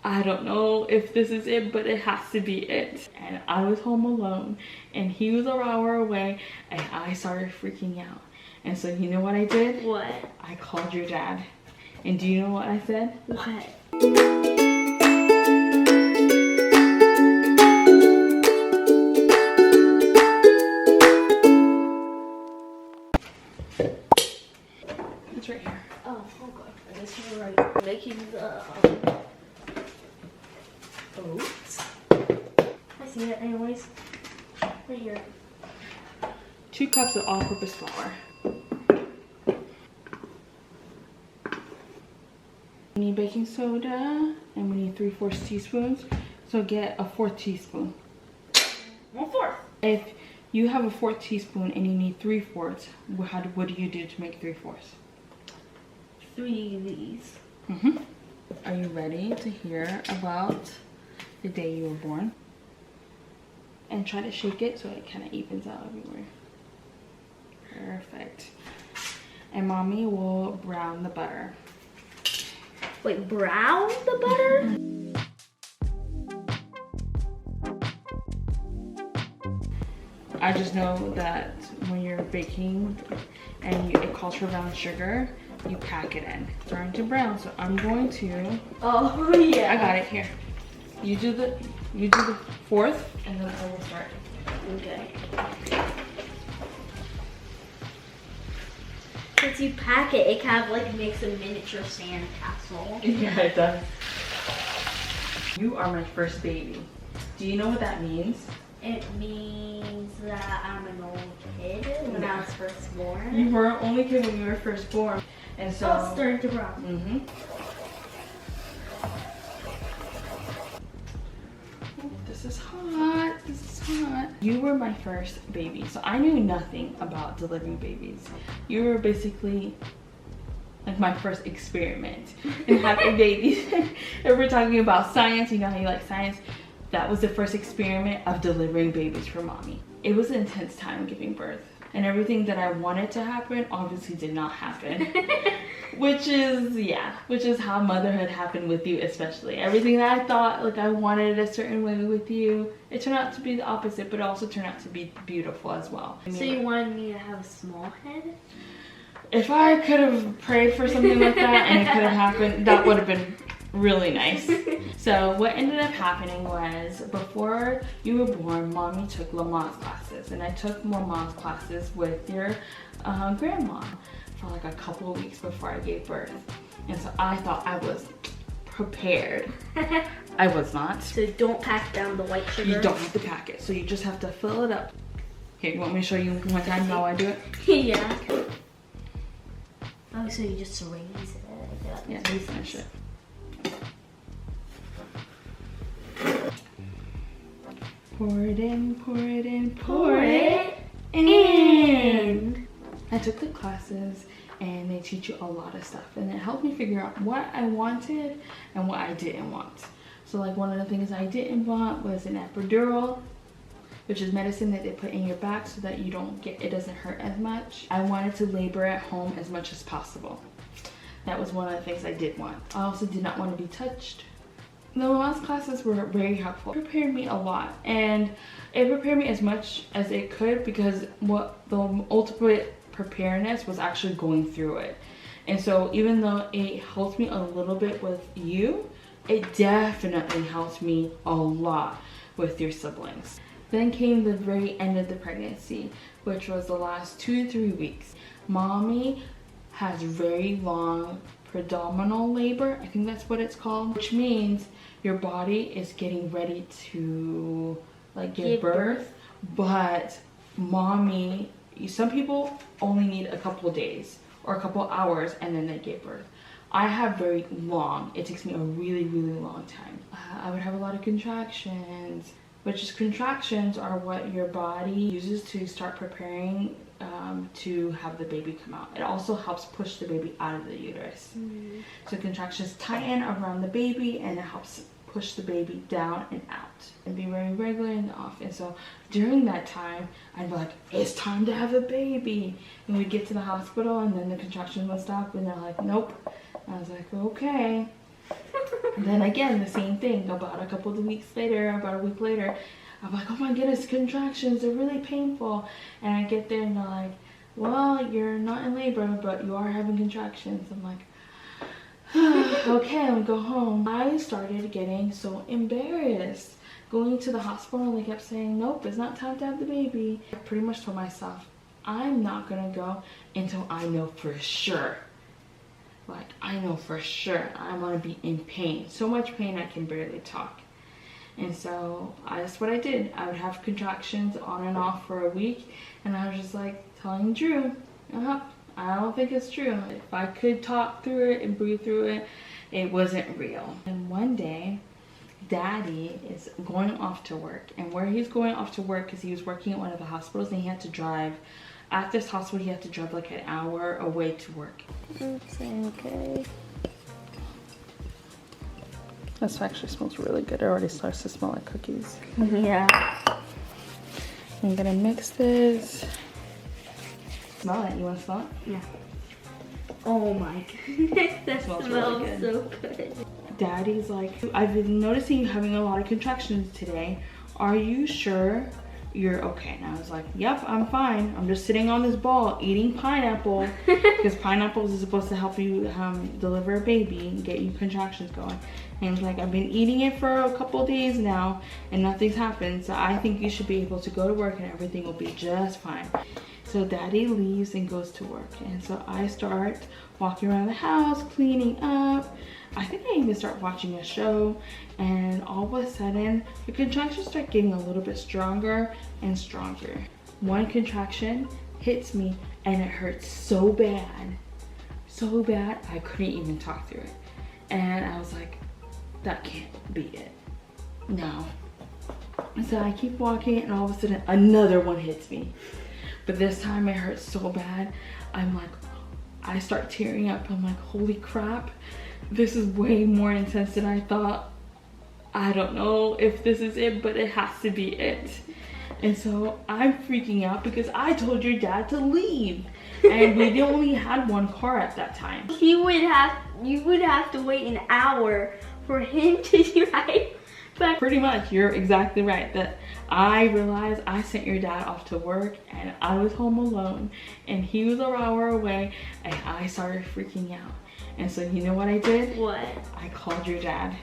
I don't know if this is it, but it has to be it. And I was home alone and he was an hour away and I started freaking out. And so you know what I did? What? I called your dad. And do you know what I said? What? It's right here. Oh, okay. I guess you're right. Making the oats. I see it anyways. Right here. 2 cups of all-purpose flour. We need baking soda and we need 3/4 teaspoons. So get a 4th teaspoon. 1/4. If you have a 4th teaspoon and you need 3/4, what do you do to make 3/4? 3 of these. Are you ready to hear about the day you were born? And try to shake it so it kind of evens out everywhere. Perfect. And mommy will brown the butter. Wait, brown the butter? I just know that when you're baking and it calls for brown sugar, you pack it in. It's starting to brown, so I'm going to. Oh yeah. I got it here. You do the 4th, and then I will start. Okay. Since you pack it, it kind of like makes a miniature sand castle. Yeah, it does. You are my first baby. Do you know what that means? It means that I'm an old kid when I was first born. You were only kid when you were first born, and so. Oh, it's starting to brown. This is hot. This is hot. You were my first baby, so I knew nothing about delivering babies. You were basically like my first experiment in having babies. If we're talking about science, you know how you like science. That was the first experiment of delivering babies for mommy. It was an intense time giving birth. And everything that I wanted to happen obviously did not happen. which is how motherhood happened with you especially. Everything that I thought like I wanted a certain way with you, it turned out to be the opposite, but it also turned out to be beautiful as well. So you wanted me to have a small head? If I could have prayed for something like that and it could have happened, that would have been really nice. So what ended up happening was before you were born, mommy took Lamaze classes, and I took Lamaze classes with your grandma for like a couple of weeks before I gave birth. And so I thought I was prepared. I was not. So don't pack down the white sugar? You don't have to pack it, so you just have to fill it up. Okay, you want me to show you one time how I do it? Yeah. Oh, so you just raise it. Yeah, you finish it. Pour it in, pour it in, pour it in. I took the classes and they teach you a lot of stuff, and it helped me figure out what I wanted and what I didn't want. So like one of the things I didn't want was an epidural, which is medicine that they put in your back so that it doesn't hurt as much. I wanted to labor at home as much as possible. That was one of the things I did want. I also did not want to be touched. The Lamaze classes were very helpful. It prepared me a lot, and it prepared me as much as it could, because what the ultimate preparedness was actually going through it. And so even though it helped me a little bit with you, it definitely helped me a lot with your siblings. Then came the very end of the pregnancy, which was the last 2 to 3 weeks. Mommy has very long predominal labor, I think that's what it's called, which means your body is getting ready to like give birth. But mommy, some people only need a couple of days or a couple of hours and then they give birth. I have very long, it takes me a really, really long time. I would have a lot of contractions, which is contractions are what your body uses to start preparing to have the baby come out. It also helps push the baby out of the uterus. So contractions tighten around the baby and it helps push the baby down and out, and be very regular and often. So during that time, I'd be like, it's time to have a baby. And we'd get to the hospital and then the contractions would stop and they're like, nope. I was like, okay. And then again, the same thing. About a week later, I'm like, oh my goodness, contractions, they're really painful. And I get there and they're like, well, you're not in labor, but you are having contractions. I'm like, okay, I'm gonna go home. I started getting so embarrassed going to the hospital, and they kept saying, nope, it's not time to have the baby. I pretty much told myself, I'm not gonna go until I know for sure. Like, I know for sure I'm gonna be in pain. So much pain I can barely talk. And so that's what I did. I would have contractions on and off for a week, and I was just like telling Drew, I don't think it's true. If I could talk through it and breathe through it, it wasn't real. And one day, Daddy is going off to work, and where he's going off to work is he was working at one of the hospitals, and he had to drive. At this hospital, he had to drive like an hour away to work. It's okay. This actually smells really good. It already starts to smell like cookies. Yeah. I'm gonna mix this. Smell it. You want to smell it? Yeah. Oh my goodness, that smells really good. So good. Daddy's like, I've been noticing you having a lot of contractions today. Are you sure you're okay? And I was like, yep, I'm fine. I'm just sitting on this ball eating pineapple because pineapples is supposed to help you deliver a baby and get you contractions going. And he's like, I've been eating it for a couple of days now and nothing's happened. So I think you should be able to go to work and everything will be just fine. So Daddy leaves and goes to work. And so I start walking around the house, cleaning up. I think I even start watching a show, and all of a sudden the contractions start getting a little bit stronger and stronger. One contraction hits me and it hurts so bad I couldn't even talk through it. And I was like, that can't be it. No. So I keep walking, and all of a sudden another one hits me. But this time it hurts so bad. I start tearing up. I'm like, holy crap. This is way more intense than I thought. I don't know if this is it, but it has to be it. And so I'm freaking out because I told your dad to leave. And we only had one car at that time. You would have to wait an hour for him to drive back. Pretty much, you're exactly right. That I realized I sent your dad off to work and I was home alone and he was an hour away, and I started freaking out. And so you know what I did? What? I called your dad.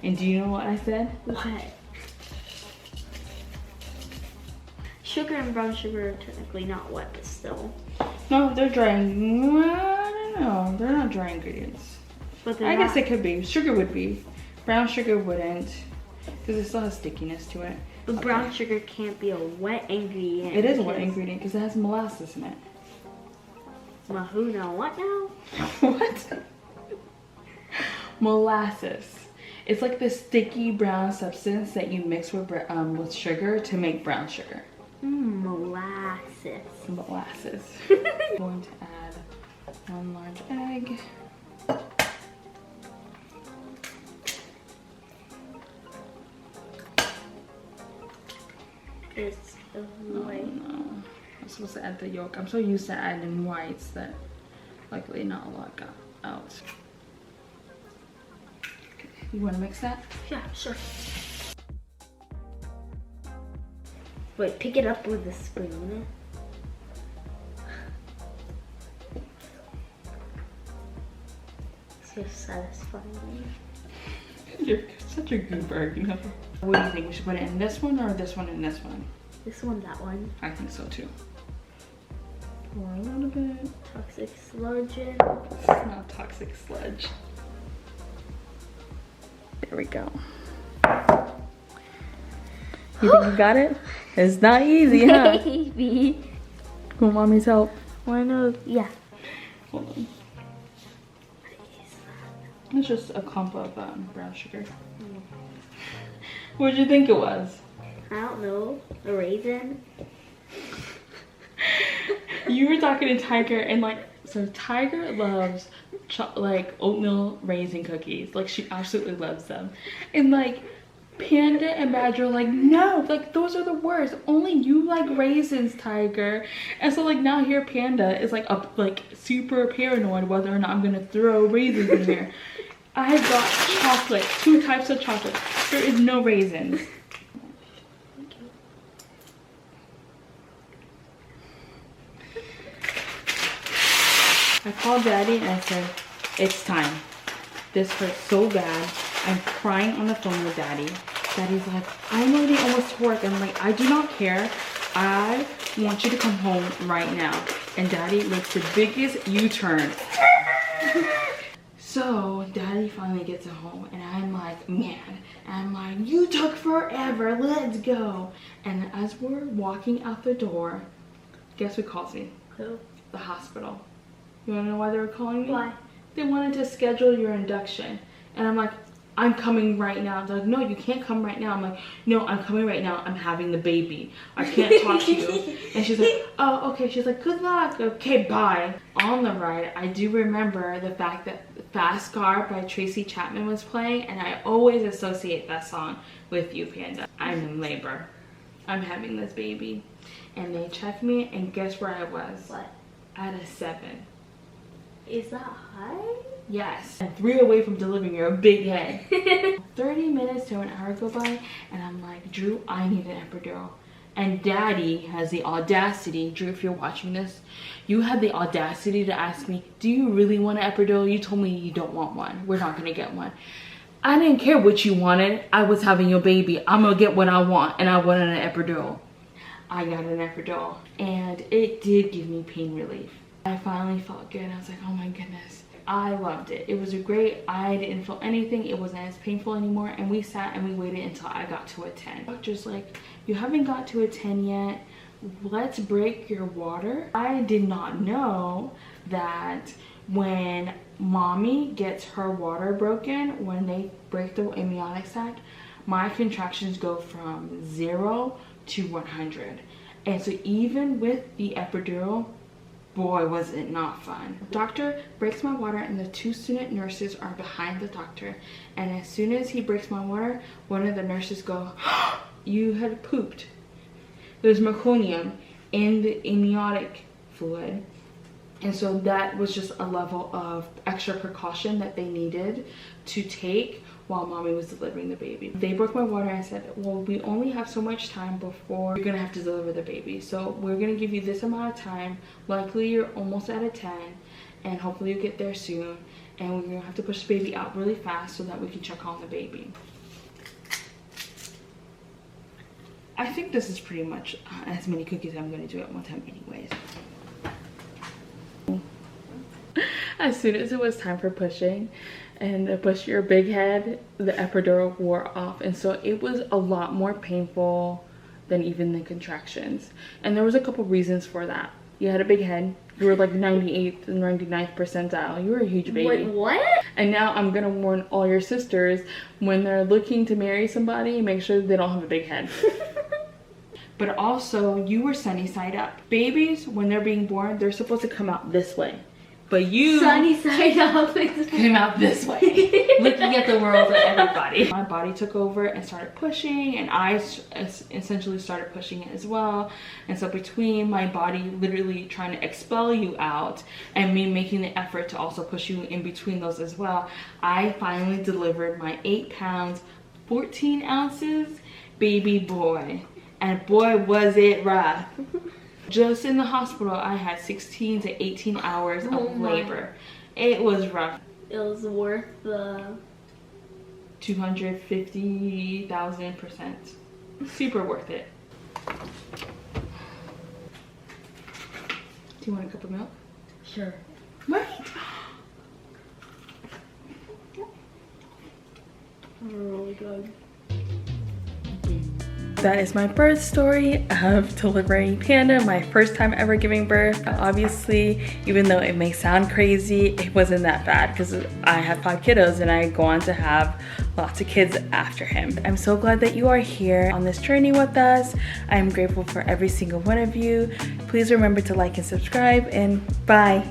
And do you know what I said? What? Sugar and brown sugar are technically not wet, but still. No, they're dry. I don't know. They're not dry ingredients. But I guess it could be. Sugar would be. Brown sugar wouldn't, because it still has stickiness to it. But brown sugar can't be a wet ingredient. It is a wet ingredient because it has molasses in it. Mahuna, what now? What? Molasses. It's like this sticky brown substance that you mix with sugar to make brown sugar. Molasses. Molasses. I'm going to add 1 large egg. It's white. Oh, no. I'm supposed to add the yolk. I'm so used to adding whites that luckily not a lot got out. Okay. You want to mix that? Yeah, sure. Wait, pick it up with a spoon. It's so satisfying. You're such a goober, you know. What do you think? We should put it in this one or this one and this one? This one, that one. I think so too. Pour a little bit. Toxic sludge in. It's not toxic sludge. There we go. You think you got it? It's not easy, huh? Maybe. Want mommy's help? Why not? Yeah. Hold on. It's just a clump of brown sugar. What did you think it was? I don't know. A raisin? You were talking to Tiger, and so Tiger loves like oatmeal raisin cookies. Like, she absolutely loves them. And Panda and Badger are like, no, those are the worst. Only you like raisins, Tiger. And so now here Panda is super paranoid whether or not I'm gonna throw raisins in here. I got chocolate, 2 types of chocolate. There is no raisins. I called Daddy and I said, it's time. This hurts so bad. I'm crying on the phone with Daddy. Daddy's like, I'm already almost to work. I'm like, I do not care. I want you to come home right now. And Daddy makes the biggest U-turn. So Daddy finally gets home and I'm like, man. And I'm like, you took forever. Let's go. And as we're walking out the door, guess who calls me? Who? The hospital. You wanna know why they were calling me? Why? They wanted to schedule your induction. And I'm like, I'm coming right now. They're like, no, you can't come right now. I'm like, no, I'm coming right now. I'm having the baby. I can't talk to you. And she's like, oh, okay. She's like, good luck. Okay, bye. On the ride, I do remember the fact that Fast Car by Tracy Chapman was playing. And I always associate that song with you, Panda. I'm in labor. I'm having this baby. And they checked me and guess where I was? What? At a 7. Is that high? Yes. And 3 away from delivering your big head. 30 minutes to an hour go by and I'm like, Drew, I need an epidural. And Daddy has the audacity, Drew, if you're watching this, you had the audacity to ask me, do you really want an epidural? You told me you don't want one. We're not gonna get one. I didn't care what you wanted. I was having your baby. I'm gonna get what I want and I wanted an epidural. I got an epidural and it did give me pain relief. I finally felt good. I was like, oh my goodness. I loved it. It was great. I didn't feel anything. It wasn't as painful anymore. And we sat and we waited until I got to a 10. Doctor's like, you haven't got to a 10 yet. Let's break your water. I did not know that when mommy gets her water broken, when they break the amniotic sac, my contractions go from 0 to 100. And so even with the epidural, boy, was it not fun. The doctor breaks my water and the 2 student nurses are behind the doctor. And as soon as he breaks my water, one of the nurses go, you had pooped. There's meconium in the amniotic fluid. And so that was just a level of extra precaution that they needed to take while mommy was delivering the baby. They broke my water and I said, well, we only have so much time before you're gonna have to deliver the baby. So we're gonna give you this amount of time. Likely you're almost at a 10 and hopefully you get there soon. And we're gonna have to push the baby out really fast so that we can check on the baby. I think this is pretty much as many cookies I'm gonna do at one time anyways. As soon as it was time for pushing and to push your big head, the epidural wore off. And so it was a lot more painful than even the contractions. And there was a couple reasons for that. You had a big head. You were like 98th and 99th percentile. You were a huge baby. Wait, what? And now I'm gonna warn all your sisters when they're looking to marry somebody, make sure they don't have a big head. But also, you were sunny side up. Babies, when they're being born, they're supposed to come out this way. But you sunny side up came out this way, looking at the world and everybody. My body took over and started pushing, and I essentially started pushing it as well. And so between my body literally trying to expel you out and me making the effort to also push you in between those as well, I finally delivered my 8 pounds, 14 ounces baby boy. And boy, was it rough. Just in the hospital, I had 16 to 18 hours of labor. It was rough. It was worth the 250,000%. Super worth it. Do you want a cup of milk? Sure. Right. Really good. That is my birth story of delivering Panda, my first time ever giving birth. Obviously, even though it may sound crazy, it wasn't that bad because I have 5 kiddos and I go on to have lots of kids after him. I'm so glad that you are here on this journey with us. I'm grateful for every single one of you. Please remember to like and subscribe, and bye.